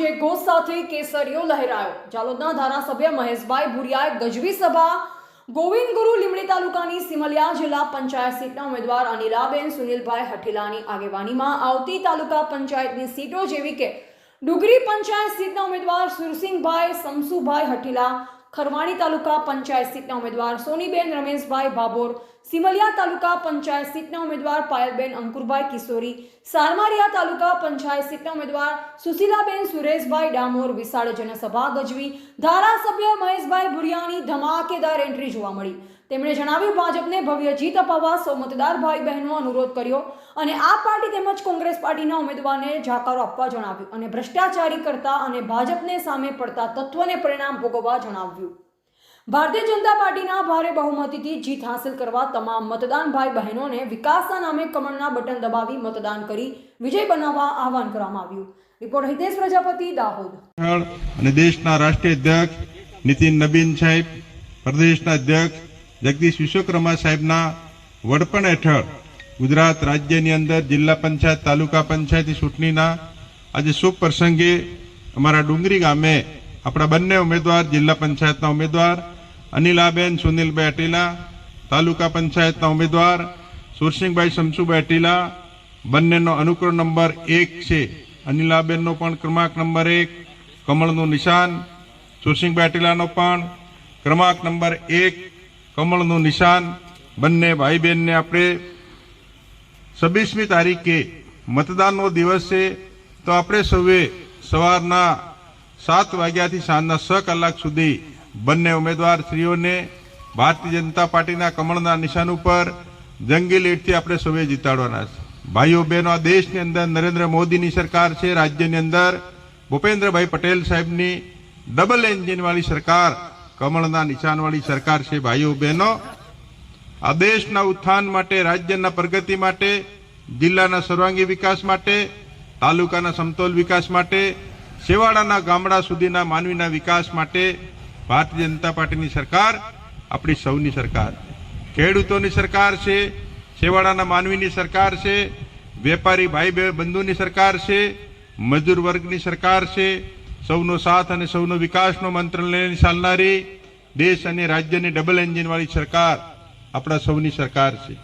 જય ઘોષ સાથે કેસરીઓ લહેરાયો। જાલોદના ધારાસભ્ય મહેશભાઈ ભુરિયાએ ગજવી સભા ગોવિંદ ગુરુ લીમડી તાલુકાની સિમલિયા જિલ્લા પંચાયત સીટના ઉમેદવાર અનિલાબેન સુનિલભાઈ હઠીલાની આગેવાનીમાં આવતી તાલુકા પંચાયતની સીટો જેવી કે ડુગરી પંચાયત સીટના ઉમેદવાર સુરસિંહભાઈ સમસુભાઈ હઠીલા, ખરવાણી તાલુકા પંચાયત સીટના ઉમેદવાર સોનીબેન રમેશભાઈ ભાભોર, સિમલિયા તાલુકા પંચાયત સીટના ઉમેદવાર પાયલબેન અંકુરભાઈ કિશોરી, સારમારિયા તાલુકા પંચાયત સીટના ઉમેદવાર સુશીલાબેન સુરેશભાઈ ડામોર વિશાળ જનસભા ગજવી ધારાસભ્ય મહેશભાઈ ભુરિયાની ધમાકેદાર એન્ટ્રી જોવા મળી। તેમણે જણાવ્યું, ભાજપને ભવ્ય જીત અપાવવા સૌ મતદાર ભાઈ બહેનો અનુરોધ કર્યો અને આ પાર્ટી તેમજ કોંગ્રેસ પાર્ટીના ઉમેદવારને જાકારો આપવા જણાવ્યું અને ભ્રષ્ટાચારી કરતા અને ભાજપને સામે પડતા તત્વને પરિણામ ભોગવવા જણાવ્યું। ભારતીય જનતા પાર્ટીના ભારે બહુમતીથી જીત હાંસલ કરવા તમામ મતદાન ભાઈ બહેનોને વિકાસના નામે કમળના બટન દબાવી મતદાન કરી વિજય બનાવવા આહવાન કરવામાં આવ્યું। રિપોર્ટ હિતેશ પ્રજાપતિ, દાહોદ। અને દેશના રાષ્ટ્રીય અધ્યક્ષ નીતિન નબીન સાહેબ, પ્રદેશના અધ્યક્ષ જગદીશ વિશ્વકર્મા સાહેબના વડપણ હેઠળ ગુજરાત રાજ્યની અંદર જિલ્લા પંચાયત તાલુકા પંચાયતની ચૂંટણીના આજે શુભ પ્રસંગે અમારા ડુંગરી ગામે આપણા બંને ઉમેદવાર જિલ્લા પંચાયતના ઉમેદવાર અનિલાબેન સુનિલભાઈ હઠીલા, તાલુકા પંચાયતના ઉમેદવાર સુરસિંહભાઈ સમસુભાઈ હઠીલા, બંનેનો અનુક્રમ નંબર 1 છે। અનિલાબેનનો પણ ક્રમાંક નંબર 1, કમળનું નિશાન, સુરસિંહભાઈ હઠીલાનો પણ ક્રમાંક નંબર 1, કમળનું નિશાન। બંને ભાઈ બહેનને આપણે 26મી તારીખે મતદાનનો દિવસ છે, તો આપણે સૌએ સવારના 7 વાગ્યાથી સાંજના 6 કલાક સુધી બંને ઉમેદવાર શ્રીઓને ભારતીય જનતા પાર્ટીના કમળના નિશાન ઉપર જંગી લીડથી આપણે સૌએ જીતાડવાના છે। ભાઈઓ બહેનો, આ દેશની અંદર નરેન્દ્ર મોદીની સરકાર છે, રાજ્યની અંદર ભૂપેન્દ્રભાઈ પટેલ સાહેબની ડબલ એન્જિનવાળી સરકાર, કમળના નિશાનવાળી સરકાર છે। ભાઈઓ બહેનો, આ દેશના ઉત્થાન માટે, રાજ્યના પ્રગતિ માટે, જિલ્લાના સર્વાંગી વિકાસ માટે, તાલુકાના સમતોલ વિકાસ માટે, છેવાડાના ગામડા સુધીના માનવીના વિકાસ માટે ભારતીય જનતા પાર્ટીની સરકાર આપણી સૌની સરકાર છે। ખેડૂતોની સરકાર છે, છેવાડાના માનવીની સરકાર છે, વેપારી ભાઈ બંધુની સરકાર છે, મજૂર વર્ગની સરકાર છે, સૌનો સાથ અને સૌનો વિકાસનો મંત્ર લઈને ચાલનારી દેશ અને રાજ્યની ડબલ એન્જિનવાળી સરકાર આપણા સૌની સરકાર છે।